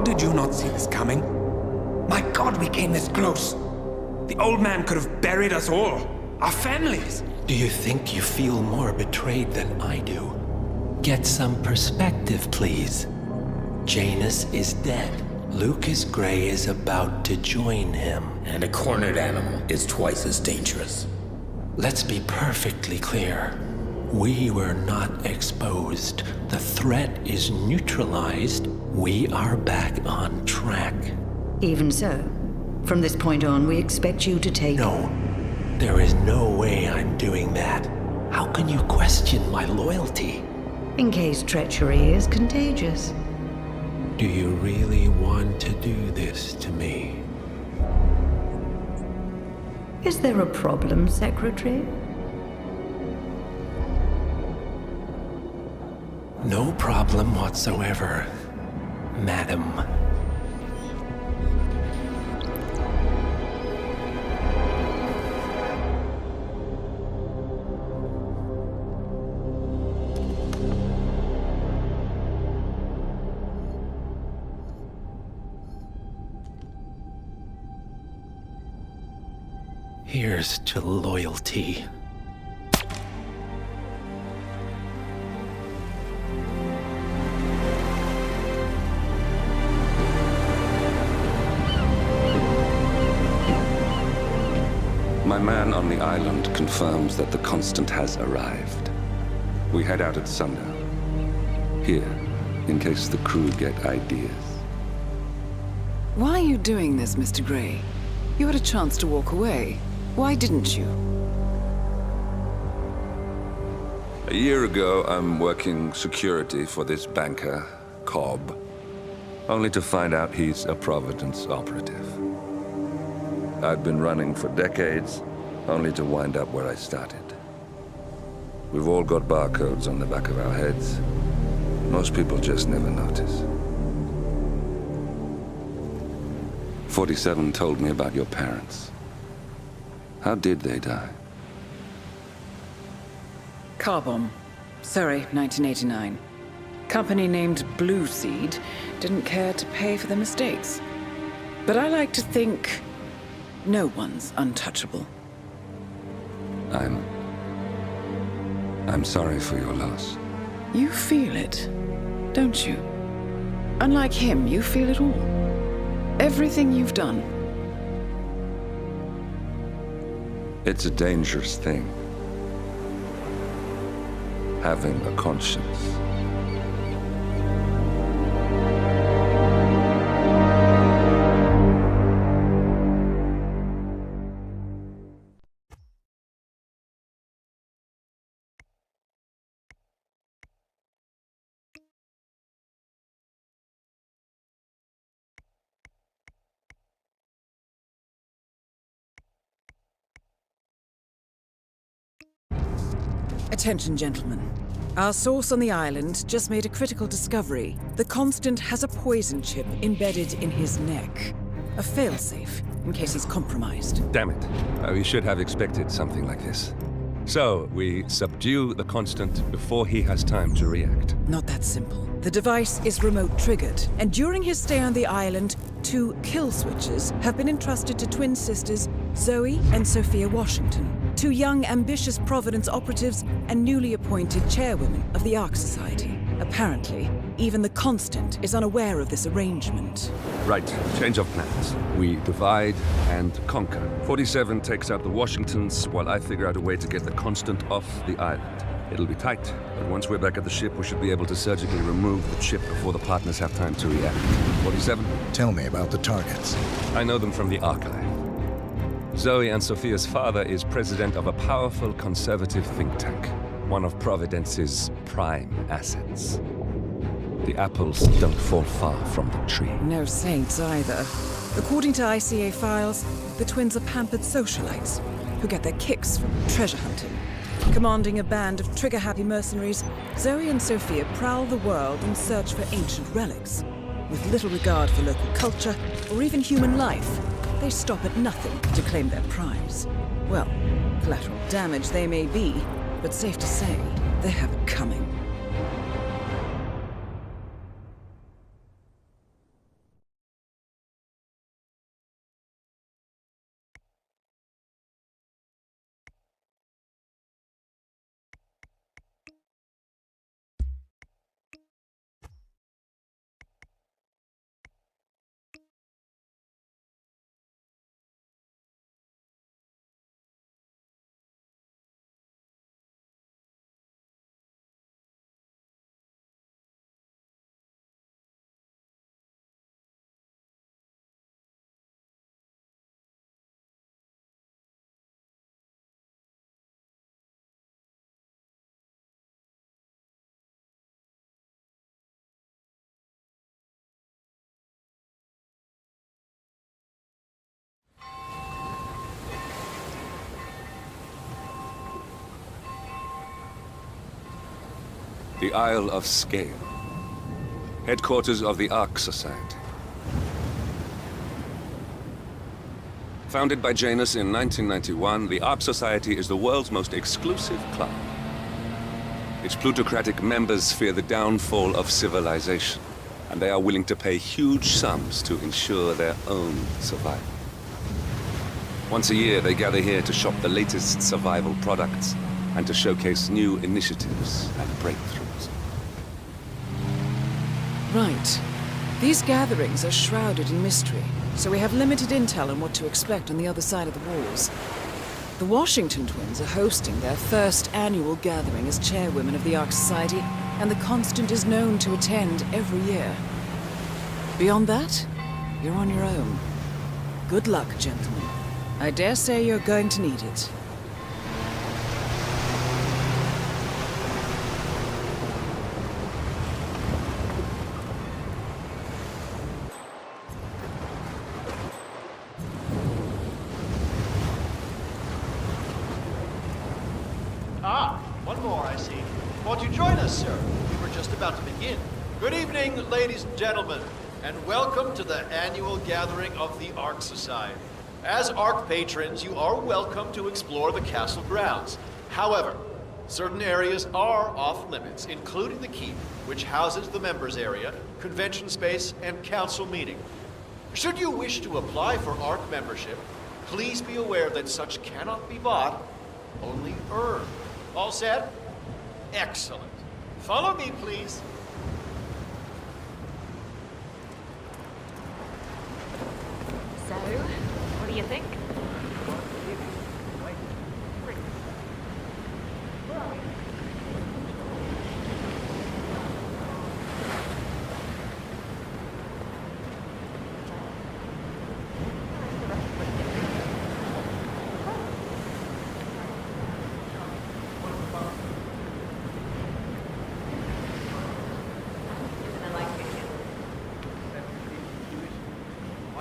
did you not see this coming? My God, we came this close. The old man could have buried us all, our families. Do you think you feel more betrayed than I do? Get some perspective, please. Janus is dead. Lucas Gray is about to join him. And a cornered animal is twice as dangerous. Let's be perfectly clear. We were not exposed. The threat is neutralized. We are back on track. Even so, from this point on, we expect you to take... No, there is no way I'm doing that. How can you question my loyalty? In case treachery is contagious. Do you really want to do this to me? Is there a problem, Secretary? No problem whatsoever, Madam. Here's to loyalty. My man on the island confirms that the Constant has arrived. We head out at sundown. Here, in case the crew get ideas. Why are you doing this, Mr. Gray? You had a chance to walk away. Why didn't you? A year ago, I'm working security for this banker, Cobb, only to find out he's a Providence operative. I'd been running for decades, only to wind up where I started. We've all got barcodes on the back of our heads. Most people just never notice. 47 told me about your parents. How did they die? Car bomb. Surrey, 1989. Company named Blue Seed didn't care to pay for their mistakes. But I like to think no one's untouchable. I'm sorry for your loss. You feel it, don't you? Unlike him, you feel it all. Everything you've done. It's a dangerous thing. Having a conscience. Attention, gentlemen. Our source on the island just made a critical discovery. The Constant has a poison chip embedded in his neck. A failsafe, in case he's compromised. Damn it. We should have expected something like this. So, we subdue the Constant before he has time to react. Not that simple. The device is remote-triggered, and during his stay on the island, 2 kill switches have been entrusted to twin sisters Zoe and Sophia Washington, 2 young, ambitious Providence operatives and newly appointed chairwomen of the Ark Society. Apparently, even the Constant is unaware of this arrangement. Right, change of plans. We divide and conquer. 47 takes out the Washingtons, while I figure out a way to get the Constant off the island. It'll be tight, but once we're back at the ship, we should be able to surgically remove the chip before the partners have time to react. 47? Tell me about the targets. I know them from the archive. Zoe and Sophia's father is president of a powerful conservative think tank, one of Providence's prime assets. The apples don't fall far from the tree. No saints either. According to ICA files, the twins are pampered socialites who get their kicks from treasure hunting. Commanding a band of trigger-happy mercenaries, Zoe and Sophia prowl the world in search for ancient relics. With little regard for local culture or even human life, they stop at nothing to claim their prize. Well, collateral damage they may be, but safe to say, they have it coming. the Isle of SGAIL, headquarters of the Ark Society. Founded by Janus in 1991, the Ark Society is the world's most exclusive club. Its plutocratic members fear the downfall of civilization, and they are willing to pay huge sums to ensure their own survival. Once a year, they gather here to shop the latest survival products and to showcase new initiatives and breakthroughs. Right. These gatherings are shrouded in mystery, so we have limited intel on what to expect on the other side of the walls. The Washington twins are hosting their first annual gathering as chairwomen of the Ark Society, and the Constant is known to attend every year. Beyond that, you're on your own. Good luck, gentlemen. I dare say you're going to need it. One more, I see. Won't you join us, sir? We were just about to begin. Good evening, ladies and gentlemen, and welcome to the annual gathering of the Ark Society. As Ark patrons, you are welcome to explore the castle grounds. However, certain areas are off limits, including the keep, which houses the members area, convention space, and council meeting. Should you wish to apply for Ark membership, please be aware that such cannot be bought, only earned. All set? Excellent. Follow me, please. So, what do you think?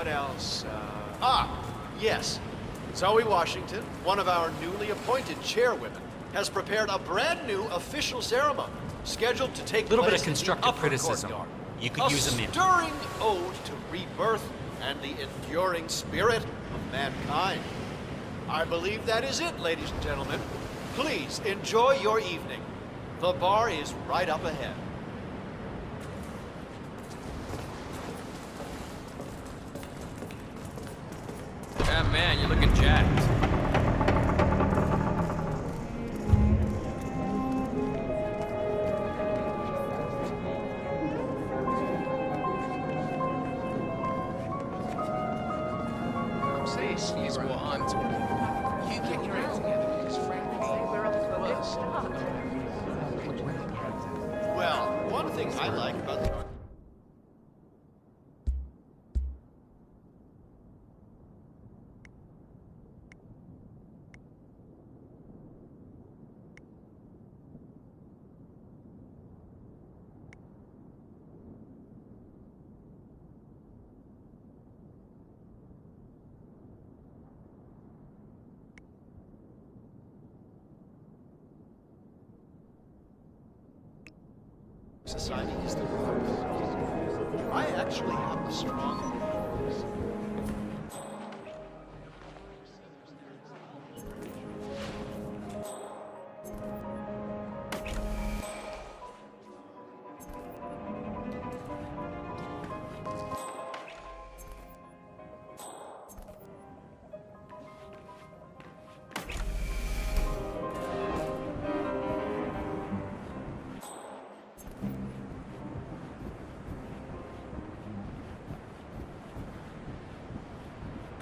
What else? Yes. Zoe Washington, one of our newly appointed chairwomen, has prepared a brand new official ceremony scheduled to take place Little bit of in the constructive upper criticism. courtyard. You could use a A minute. stirring ode to rebirth and the enduring spirit of mankind. I believe that is it, ladies and gentlemen. Please enjoy your evening. The bar is right up ahead. Yeah, man, you're looking jacked. He's want. You get your act together, because frankly, Well, one thing I like about the Society is the world. I actually have a strong...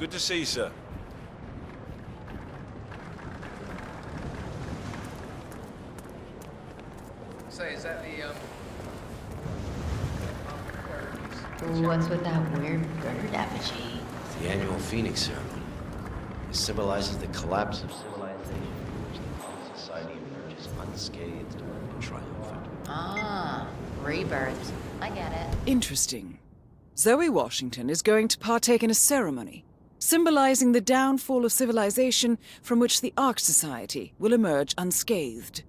Good to see you, sir. Say, is that the, What's with that weird bird effigy? It's the annual Phoenix ceremony. It symbolizes the collapse of civilization, which the Ark Society emerges unscathed and triumphant. Ah, rebirth. I get it. Interesting. Zoe Washington is going to partake in a ceremony symbolizing the downfall of civilization from which the Ark Society will emerge unscathed.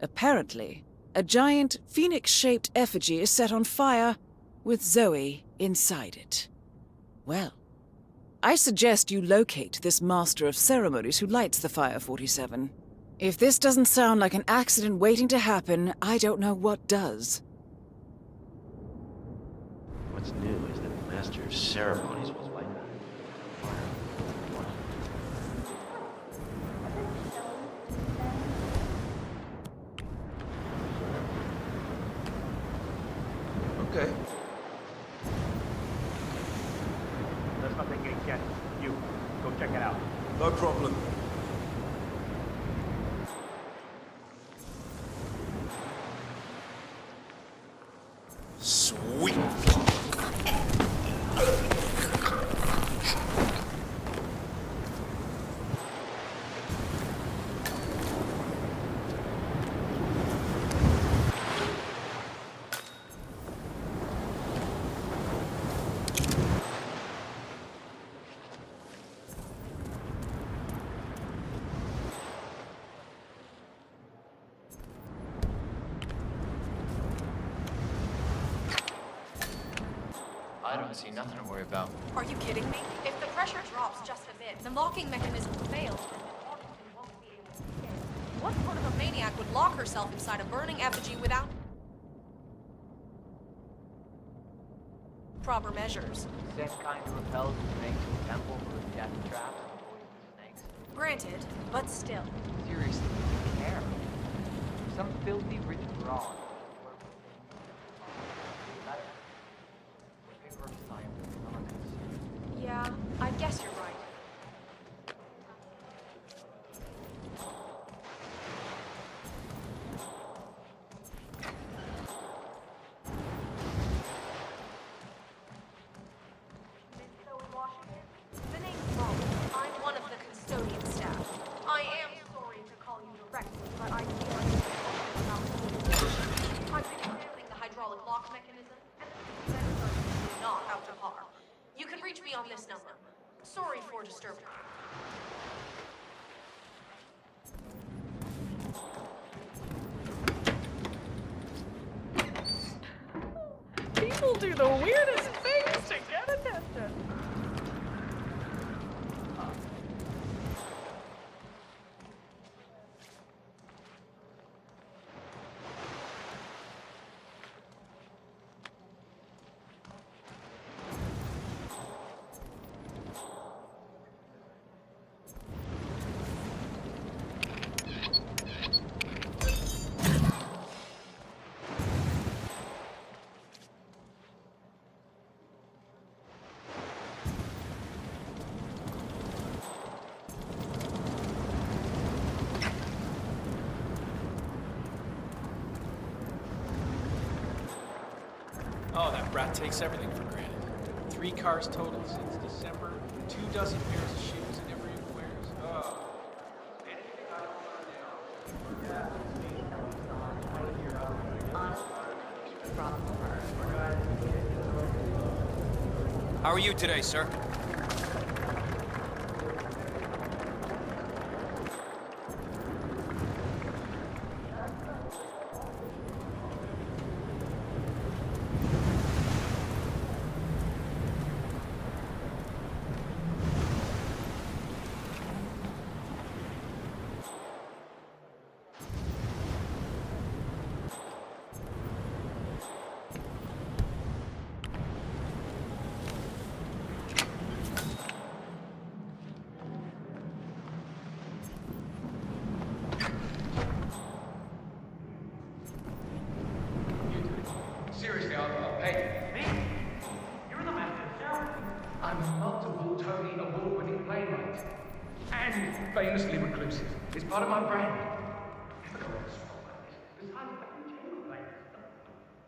Apparently, A giant, phoenix-shaped effigy is set on fire, with Zoe inside it. Well, I suggest you locate this master of ceremonies who lights the fire, 47. If this doesn't sound like an accident waiting to happen, I don't know what does. What's new is that the master of ceremonies was like that. Okay. There's nothing against you. Go check it out. No problem. Sweet. I don't see nothing to worry about. Are you kidding me? If the pressure drops just a bit, the locking mechanism fails. What sort of a maniac would lock herself inside a burning effigy without proper measures? Same kind of repels the snakes in the temple for death traps and poison snakes. Granted, but still. Seriously, care. Some filthy rich broad. Yeah, I guess you're right. The name's wrong. I'm one of the custodian staff. I am sorry to call you directly, but I feel like I've been examining the hydraulic lock mechanism, and the sensors is not out to par. You can reach me on this number. Sorry for disturbing you. People do the weirdest things to get attention. Oh, that brat takes everything for granted. 3 cars total since December, 2 dozen pairs of shoes and never even wears. Oh. Anything I don't want to do. How are you today, sir? Seriously, I'll pay. Me? You're the master of ceremony. I'm a multiple Tony award-winning playwright. And famously reclusive. It's part of my brand.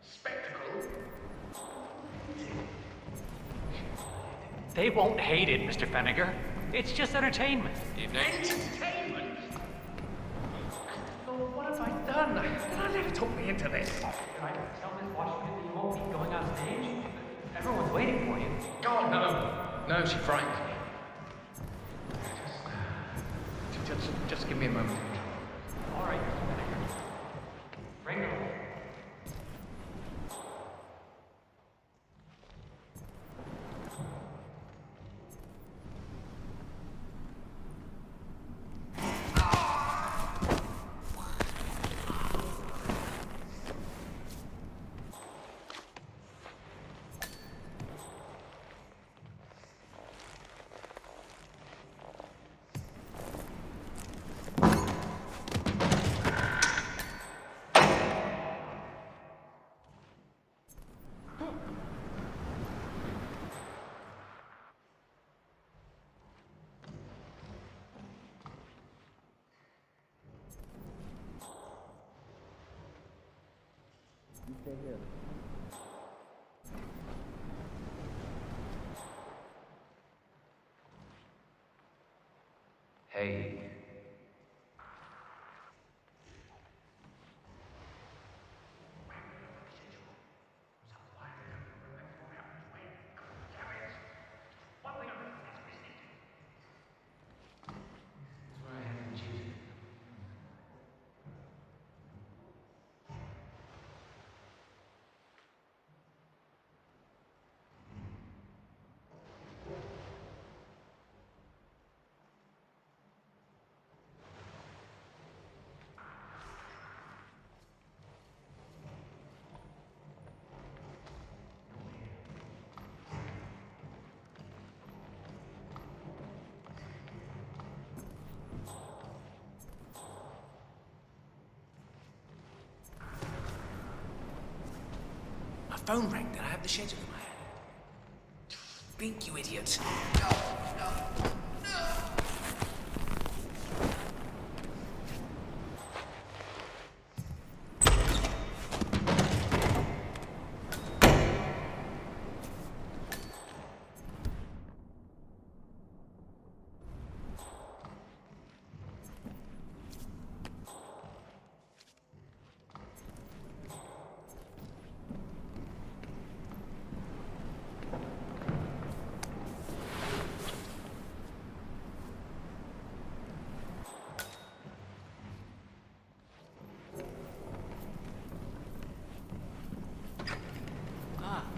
Spectacle. They won't hate it, Mr. Feniger. It's just entertainment. Evening. Entertainment? Lord, what have I done? Did I let her talk me into this? Can I tell Miss Washington that you won't be going on stage? Everyone's waiting for you. God, no. No, she frightened me. Just give me a moment. All right, Mr. Feniger. Bring her. stay here. Hey. My phone rang. Did I have the schedule in my hand? Think, you idiot.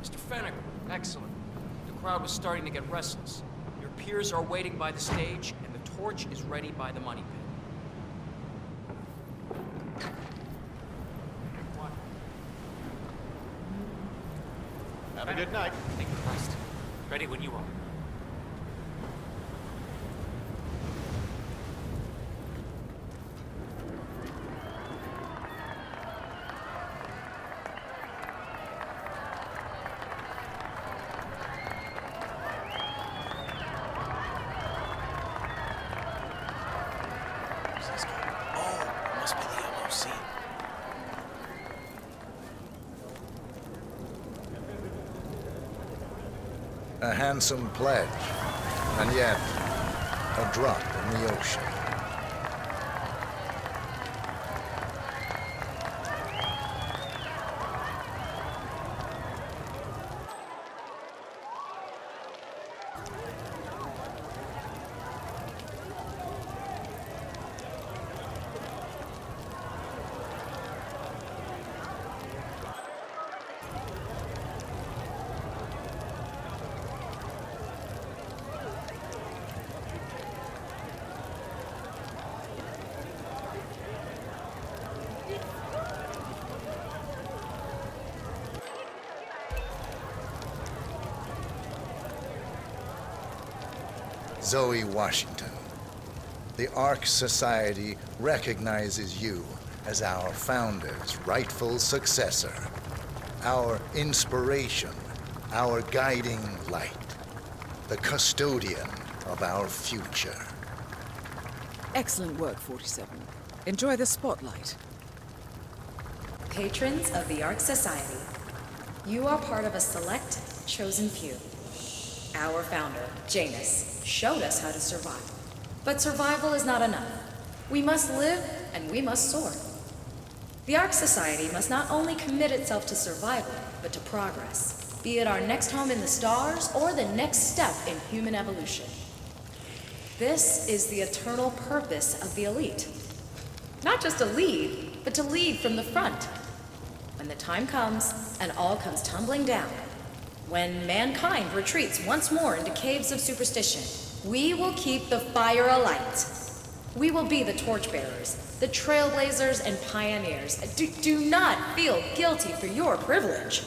Mr. Fenniger, excellent. The crowd was starting to get restless. Your peers are waiting by the stage, and the torch is ready by the money pit. What? Have a good night. Thank Christ. Ready when you are. A handsome pledge, and yet a drop in the ocean. Zoe Washington, the Ark Society recognizes you as our founder's rightful successor, our inspiration, our guiding light, the custodian of our future. Excellent work, 47. Enjoy the spotlight. Patrons of the Ark Society, you are part of a select, chosen few. Our founder, Janus, showed us how to survive. But survival is not enough. We must live and we must soar. The Ark Society must not only commit itself to survival, but to progress, be it our next home in the stars or the next step in human evolution. This is the eternal purpose of the elite. Not just to lead, but to lead from the front. When the time comes and all comes tumbling down, when mankind retreats once more into caves of superstition, we will keep the fire alight. We will be the torchbearers, the trailblazers and pioneers. Do not feel guilty for your privilege.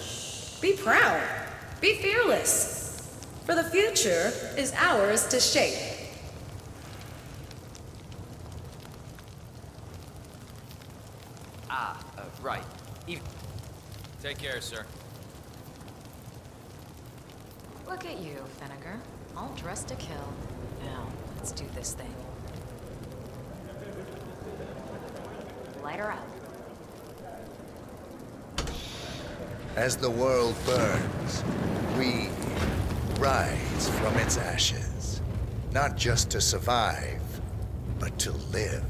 Be proud. Be fearless. For the future is ours to shape. Right. Take care, sir. Look at you, Fenniger. All dressed to kill. Now, let's do this thing. Light her up. As the world burns, we rise from its ashes. Not just to survive, but to live.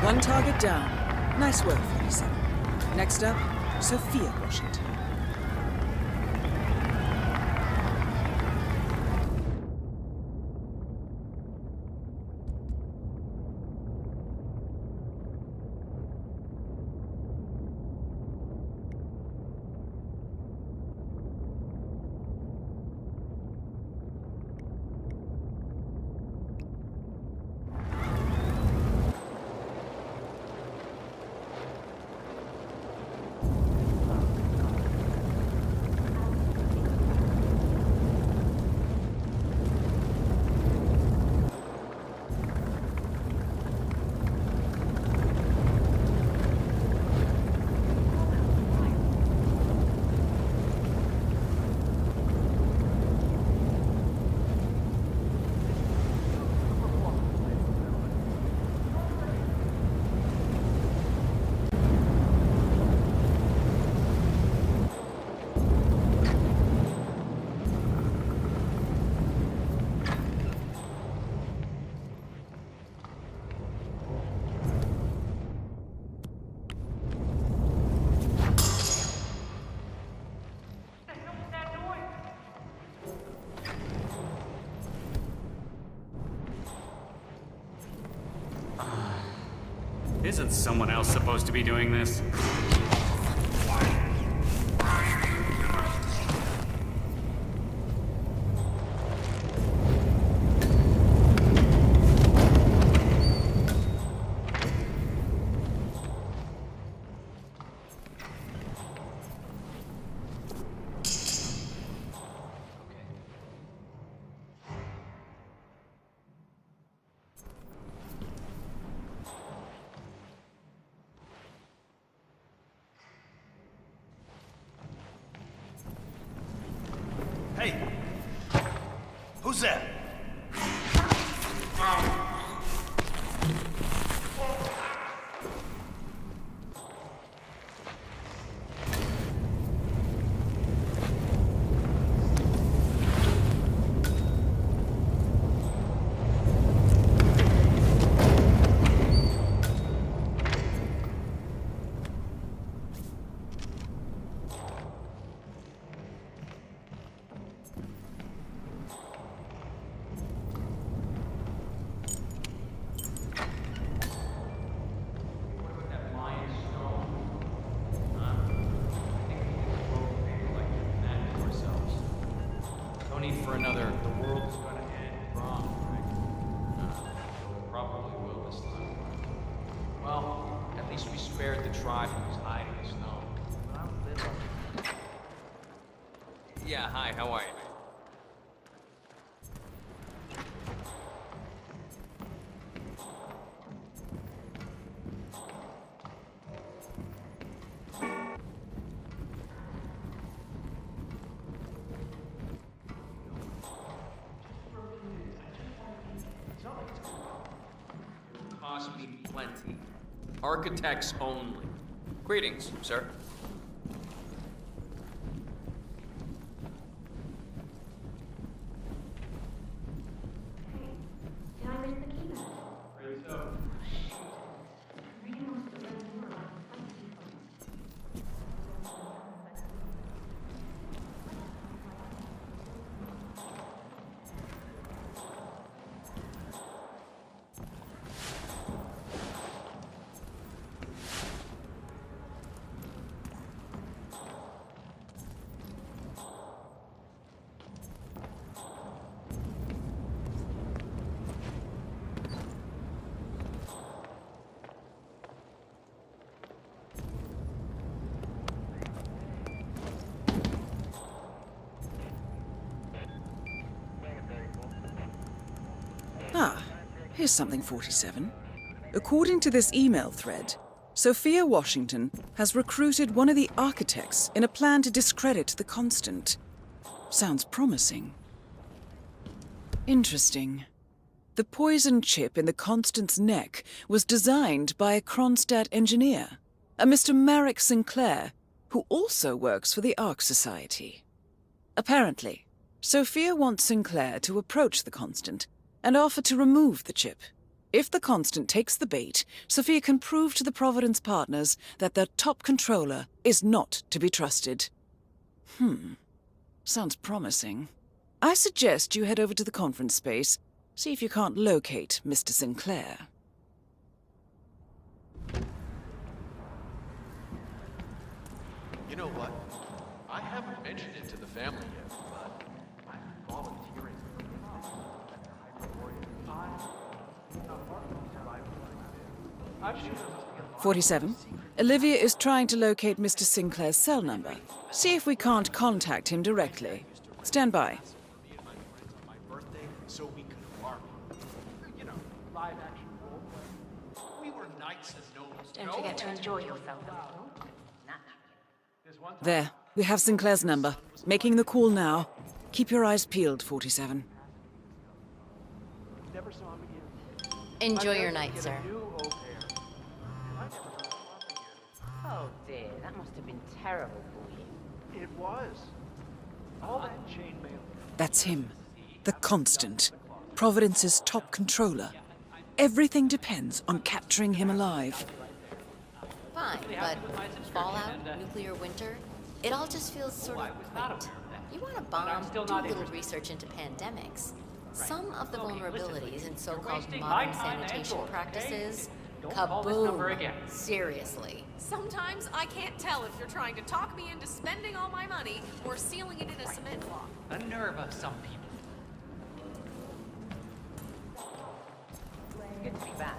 One target down. Nice work, 47. Next up, Sophia Washington. Isn't someone else supposed to be doing this? Hey! Who's that? For another, the world is going to end wrong, right? No, it probably will this time. Well, at least we spared the tribe who was hiding in the snow. Yeah, hi, how are you, man? Cost me plenty. Architects only. Greetings, sir. Did I miss the keynote? Afraid so. Really wants to learn more about the site people. Here's something, 47. According to this email thread, Sophia Washington has recruited one of the architects in a plan to discredit the Constant. Sounds promising. Interesting. The poison chip in the Constant's neck was designed by a Kronstadt engineer, a Mr. Marek Sinclair, who also works for the Ark Society. Apparently, Sophia wants Sinclair to approach the Constant and offer to remove the chip. If the Constant takes the bait, Sophia can prove to the Providence partners that their top controller is not to be trusted. Sounds promising. I suggest you head over to the conference space, see if you can't locate Mr. Sinclair. You know what? I haven't mentioned it to the family yet, but I'm volunteering. 47. Olivia is trying to locate Mr. Sinclair's cell number. See if we can't contact him directly. Stand by. So we could argue. You know, live action role play. We were knights and nobles. Don't forget to enjoy yourself. There, we have Sinclair's number. Making the call now. Keep your eyes peeled, 47. Enjoy your night, sir. Oh dear, that must have been terrible for you. It was. All that chainmail. That's him. The Constant. Providence's top controller. Everything depends on capturing him alive. Fine, but fallout, nuclear winter, it all just feels sort of quaint. You want a bomb, do a little research into pandemics. Some of the vulnerabilities in so-called modern sanitation practices, kaboom, seriously. Sometimes I can't tell if you're trying to talk me into spending all my money or sealing it in a cement block. The nerve of some people. Good to be back.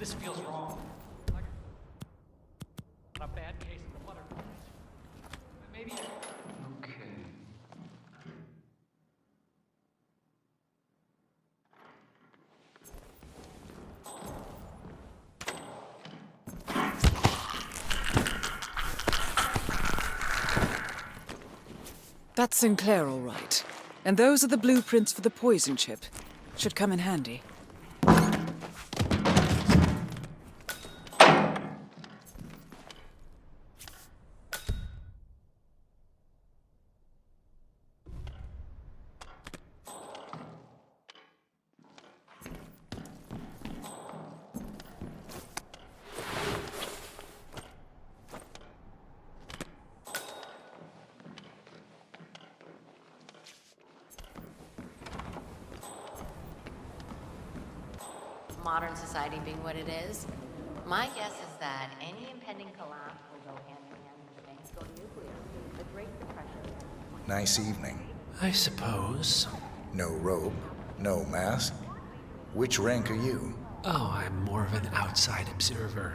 This feels wrong. Like a bad case of the butterflies. Maybe. Okay. That's Sinclair, all right. And those are the blueprints for the poison chip. Should come in handy. Modern society being what it is, my guess is that any impending collapse will go hand in hand with things go nuclear. The Great Depression. Nice evening. I suppose. No robe, no mask. Which rank are you? Oh, I'm more of an outside observer,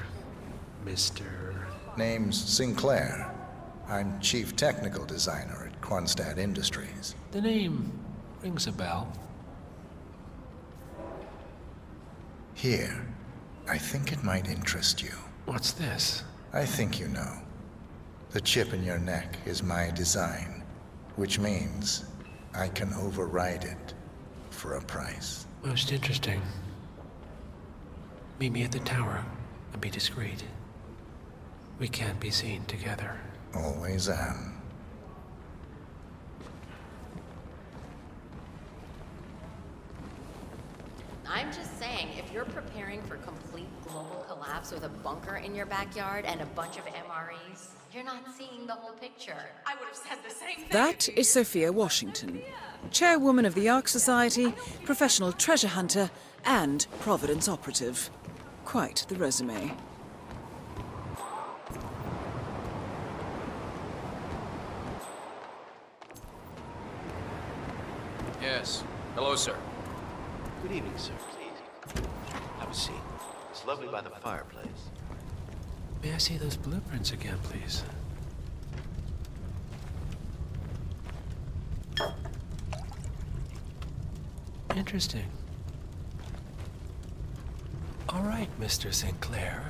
Mr. Name's Sinclair. I'm Chief Technical Designer at Kronstadt Industries. The name rings a bell. Here, I think it might interest you. What's this? I think you know. The chip in your neck is my design, which means I can override it for a price. Most interesting. Meet me at the tower and be discreet. We can't be seen together. Always am. I'm just saying, if you're preparing for complete global collapse with a bunker in your backyard and a bunch of MREs, you're not seeing the whole picture. I would have said the same thing. That is Sophia Washington, chairwoman of the Ark Society, professional treasure hunter, and Providence operative. Quite the resume. Yes. Hello, sir. Good evening, sir. Please. privacy. It's lovely by the fireplace. May I see those blueprints again, please? Interesting. All right, Mr. Sinclair.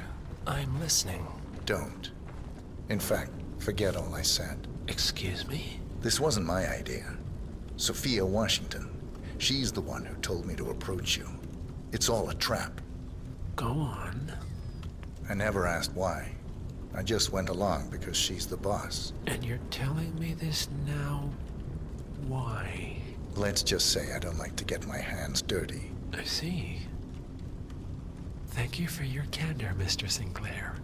I'm listening. Don't. In fact, forget all I said. Excuse me? This wasn't my idea. Sophia Washington. She's the one who told me to approach you. It's all a trap. Go on. I never asked why. I just went along because she's the boss. And you're telling me this now? Why? Let's just say I don't like to get my hands dirty. I see. Thank you for your candor, Mr. Sinclair.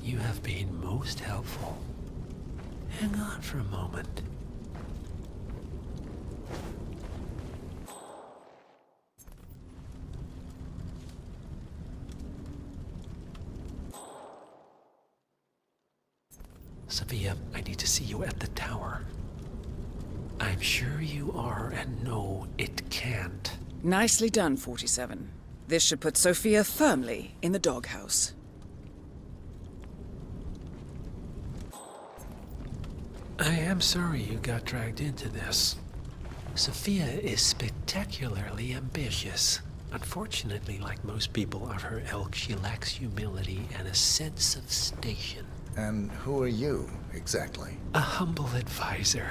You have been most helpful. Hang on for a moment. Sophia, I need to see you at the tower. I'm sure you are, and no, it can't. Nicely done, 47. This should put Sophia firmly in the doghouse. I am sorry you got dragged into this. Sophia is spectacularly ambitious. Unfortunately, like most people of her ilk, she lacks humility and a sense of station. And who are you, exactly? A humble advisor.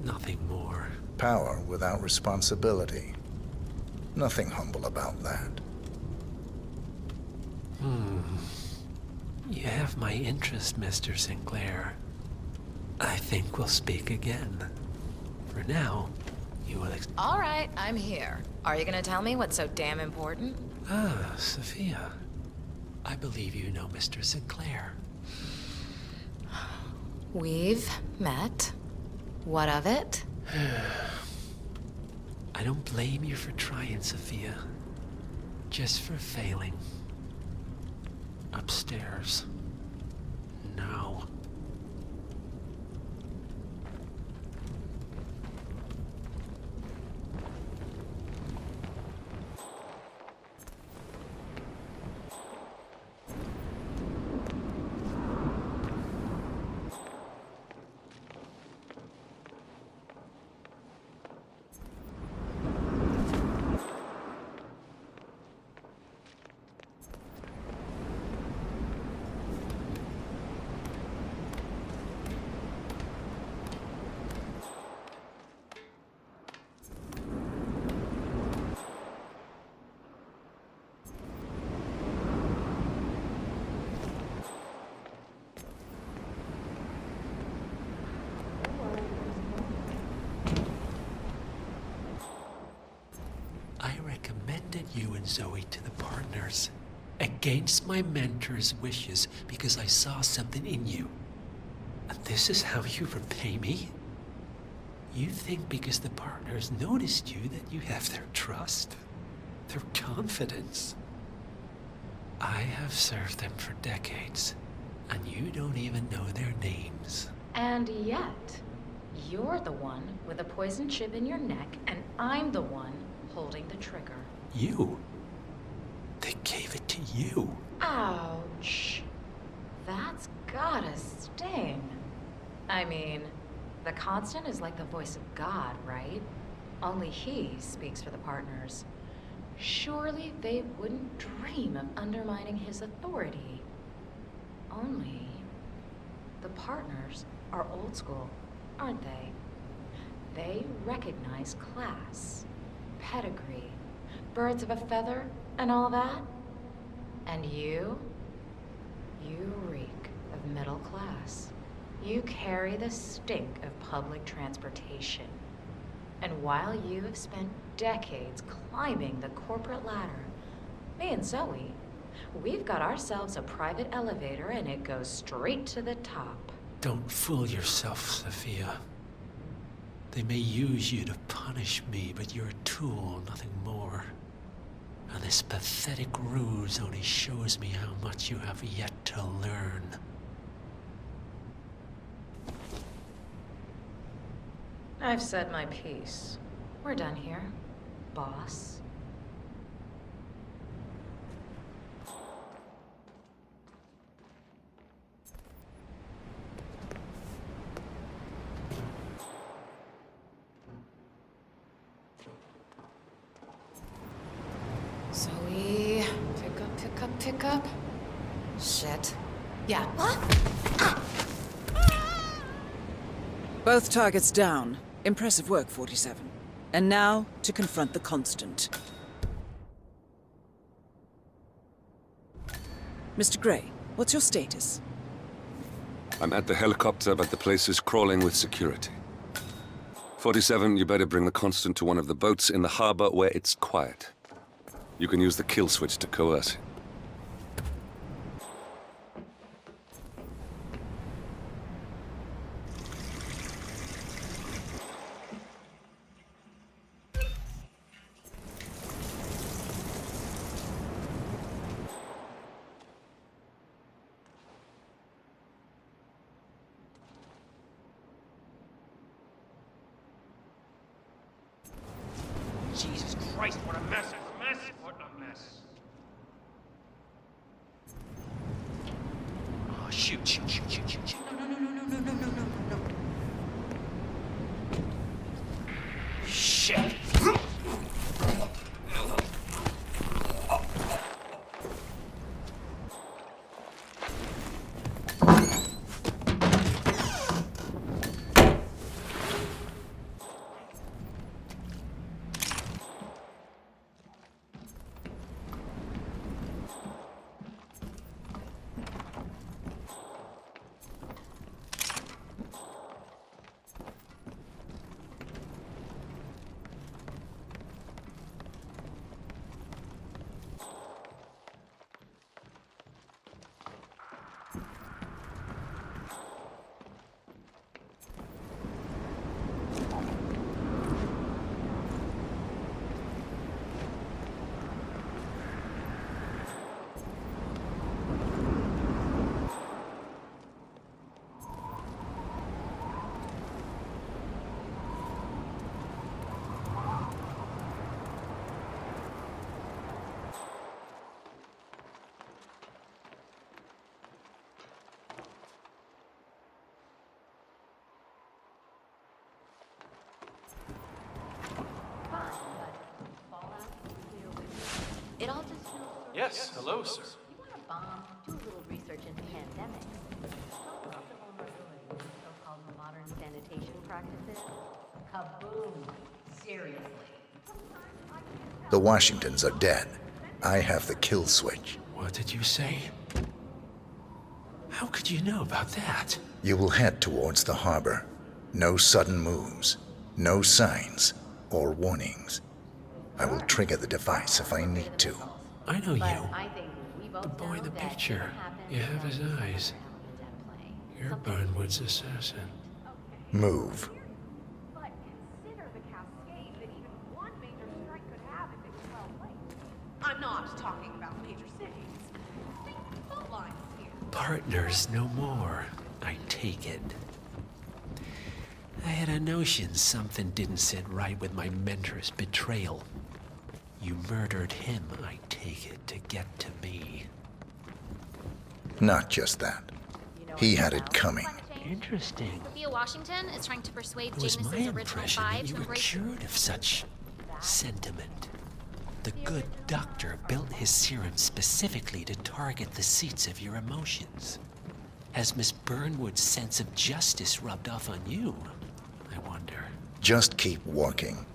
Nothing more. Power without responsibility. Nothing humble about that. You have my interest, Mr. Sinclair. I think we'll speak again. For now, you will All right, I'm here. Are you gonna tell me what's so damn important? Ah, Sophia. I believe you know Mr. Sinclair. We've met. What of it? I don't blame you for trying, Sophia. Just for failing. Upstairs. Now. You and Zoe to the partners, against my mentor's wishes, because I saw something in you. And this is how you repay me? You think because the partners noticed you that you have their trust, their confidence? I have served them for decades, and you don't even know their names. And yet, you're the one with a poison chip in your neck, and I'm the one holding the trigger. You? They gave it to you. Ouch. That's gotta sting. I mean, the Constant is like the voice of God, right? Only he speaks for the partners. Surely they wouldn't dream of undermining his authority. Only the partners are old school, aren't they? They recognize class, pedigree, birds of a feather, and all that. And you reek of middle class. You carry the stink of public transportation. And while you have spent decades climbing the corporate ladder, me and Zoe, we've got ourselves a private elevator and it goes straight to the top. Don't fool yourself, Sophia. They may use you to punish me, but you're a tool, nothing more. And this pathetic ruse only shows me how much you have yet to learn. I've said my piece. We're done here, boss. hiccup? Shit. Yeah. Both targets down. Impressive work, 47. And now, to confront the Constant. Mr. Gray, what's your status? I'm at the helicopter, but the place is crawling with security. 47, you better bring the Constant to one of the boats in the harbor where it's quiet. You can use the kill switch to coerce him. Jesus Christ, what a mess, what a mess. Oh, shoot. No. Shit. It all just feels so Yes, hello, sir. You want to bomb, do a little research into pandemics. Talk about the vulnerability of so-called modern sanitation practices. Kaboom! Seriously. The Washingtons are dead. I have the kill switch. What did you say? How could you know about that? You will head towards the harbor. No sudden moves, no signs or warnings. I will trigger the device if I need to. I know you. I think we both The boy in the know that picture. it happened You have his eyes. You're Burnwood's assassin. Move. But consider the cascade that even one major strike could have if it was well placed. I'm not talking about major cities. Think fault lines here. Partners no more, I take it. I had a notion something didn't sit right with my mentor's betrayal. You murdered him, I take it, to get to me. Not just that. He had it coming. Interesting. Sophia Washington is trying to persuade It was Janus's my original impression five that you to were embrace cured of such sentiment. The good doctor built his serum specifically to target the seats of your emotions. Has Miss Burnwood's sense of justice rubbed off on you? I wonder. Just keep walking.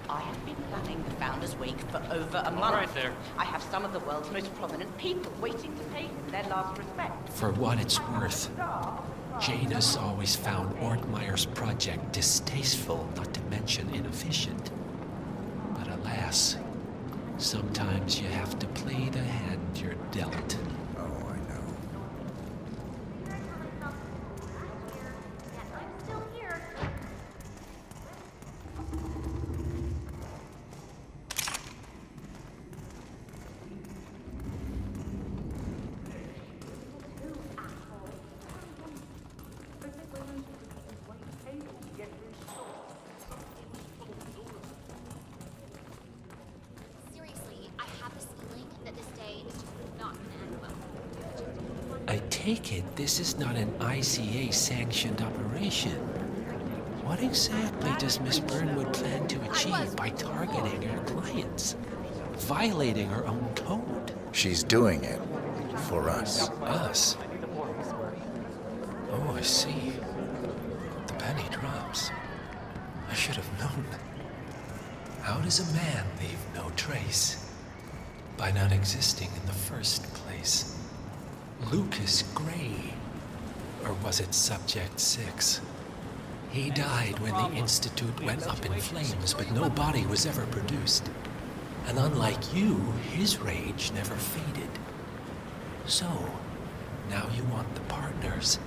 I have been planning the Founders Week for over a month. right there. I have some of the world's most prominent people waiting to pay him their last respect. For what it's worth, Janus always found Ortmeyer's project distasteful, not to mention inefficient. But alas, sometimes you have to play the hand you're dealt. Oh, I know. I'm still here. I take it this is not an ICA-sanctioned operation. What exactly does Miss Burnwood plan to achieve by targeting her clients? Violating her own code? She's doing it for us. Us? Oh, I see. The penny drops. I should have known. How does a man leave no trace? By not existing in the first place. Lucas Gray. Or was it Subject 6? He died when the Institute went up in flames, but no body was ever produced. And unlike you, his rage never faded. So, now you want the partners,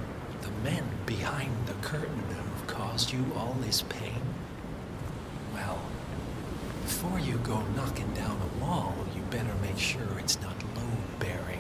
the men behind the curtain who've caused you all this pain? Well, before you go knocking down a wall, you better make sure it's not load-bearing.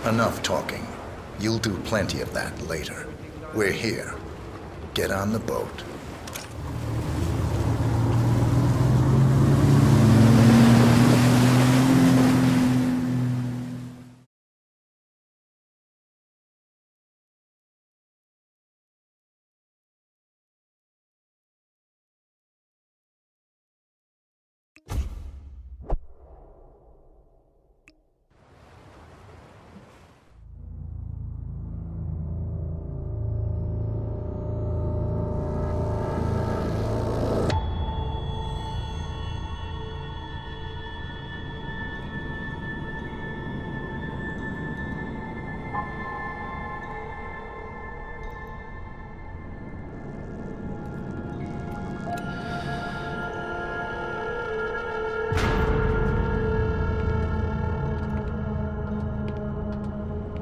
Enough talking. You'll do plenty of that later. We're here. Get on the boat.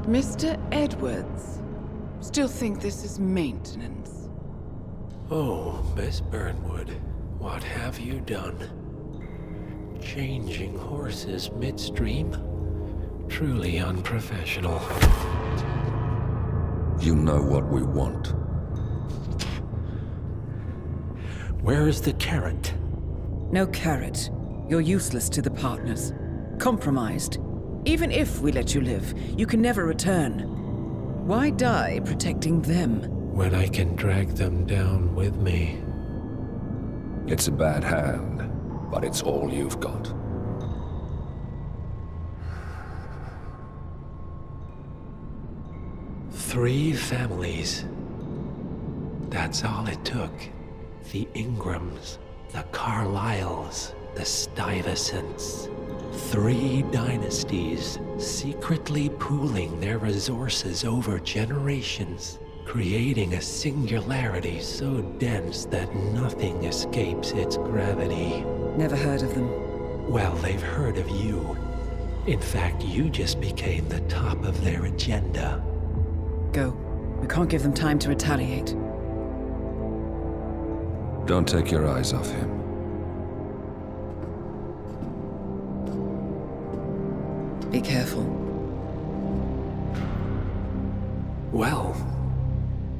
Mr. Edwards, still think this is maintenance? Oh, Miss Burnwood, what have you done? Changing horses midstream? Truly unprofessional. You know what we want. Where is the carrot? No carrot. You're useless to the partners. Compromised. Even if we let you live, you can never return. Why die protecting them? When I can drag them down with me. It's a bad hand, but it's all you've got. Three families. That's all it took. The Ingrams, the Carlyles, the Stuyvesants. 3 dynasties, secretly pooling their resources over generations, creating a singularity so dense that nothing escapes its gravity. Never heard of them. Well, they've heard of you. In fact, you just became the top of their agenda. Go. We can't give them time to retaliate. Don't take your eyes off him. Be careful. Well,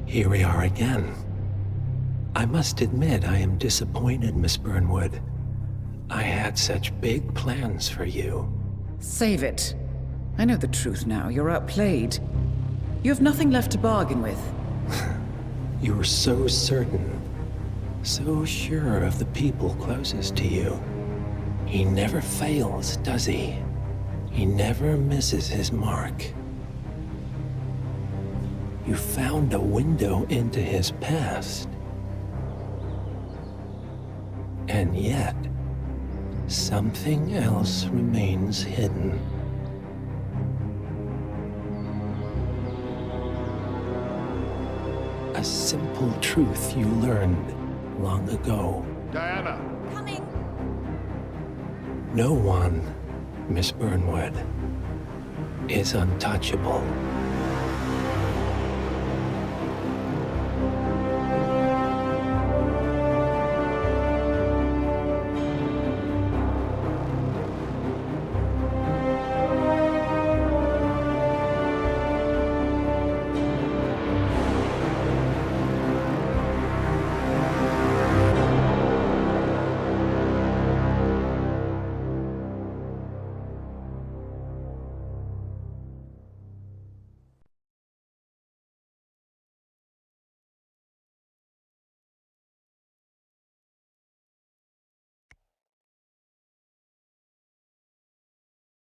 here we are again. I must admit I am disappointed, Miss Burnwood. I had such big plans for you. Save it. I know the truth now. You're outplayed. You have nothing left to bargain with. You were so certain, so sure of the people closest to you. He never fails, does he? He never misses his mark. You found a window into his past. And yet, something else remains hidden. A simple truth you learned long ago. Diana! Coming! No one, Miss Burnwood, is untouchable.